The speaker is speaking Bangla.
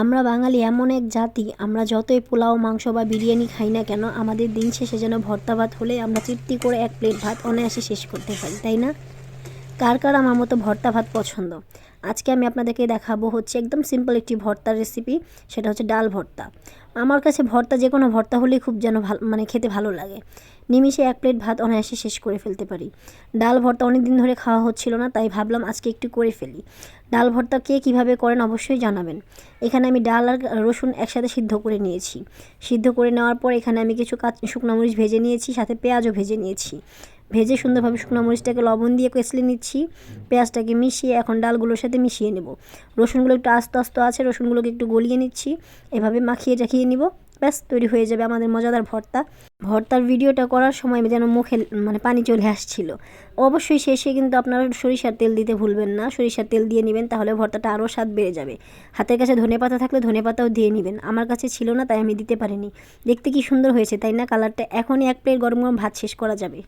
আমরা বাঙালি এমন এক জাতি, আমরা যতই পোলাও মাংস বা বিরিয়ানি খাই না কেন, আমাদের দিন শেষে যেন ভর্তা ভাত হলে আমরা তৃপ্তি করে এক প্লেট ভাত অনায়াসে শেষ করতে পারি, তাই না? কার কার আমার মতো ভর্তা ভাত পছন্দ? আজকে আমি আপনাদেরকে দেখাবো হচ্ছে একদম সিম্পল একটি ভর্তার রেসিপি। সেটা হচ্ছে ডাল ভর্তা। আমার কাছে ভর্তা যে কোনো ভর্তা হলেই খুব যেন ভালো, মানে খেতে ভালো লাগে। নিমিষে এক প্লেট ভাত অনায়াসে শেষ করে ফেলতে পারি। ডাল ভর্তা অনেক দিন ধরে খাওয়া হচ্ছিল না, তাই ভাবলাম আজকে একটু করে ফেলি। ডাল ভর্তা কে কীভাবে করেন অবশ্যই জানাবেন। এখানে আমি ডাল আর রসুন একসাথে সিদ্ধ করে নিয়েছি। সিদ্ধ করে নেওয়ার পর এখানে আমি কিছু শুকনো মরিচ ভেজে নিয়েছি, সাথে পেঁয়াজও ভেজে নিয়েছি। ভেজে সুন্দরভাবে শুকনো মরিচটাকে লবণ দিয়ে কষলে নিচ্ছি। পেঁয়াজটাকে মিশিয়ে এখন ডালগুলোর সাথে মিশিয়ে নেব। রসুনগুলো একটু আস্তে আস্তে আছে, রসুনগুলোকে একটু গলিয়ে নিচ্ছি। এভাবে মাখিয়ে টাখিয়ে নিব। ব্যাস তৈরি হয়ে যাবে আমাদের মজাদার ভর্তা। ভর্তার ভিডিওটা করার সময় যেন মুখে পানি চলে আসছিল। অবশ্যই শেষে কিন্তু আপনারা সরিষার তেল দিতে ভুলবেন না। সরিষার তেল দিয়ে নেবেন, তাহলে ভর্তাটা আরও স্বাদ বেড়ে যাবে। হাতের কাছে ধনেপাতা থাকলে ধনেপাতাও দিয়ে নেবেন। আমার কাছে ছিল না, তাই আমি দিতে পারিনি। দেখতে কি সুন্দর হয়েছে তাই না কালারটা? এখনই এক প্লেট গরম গরম ভাত শেষ করা যাবে।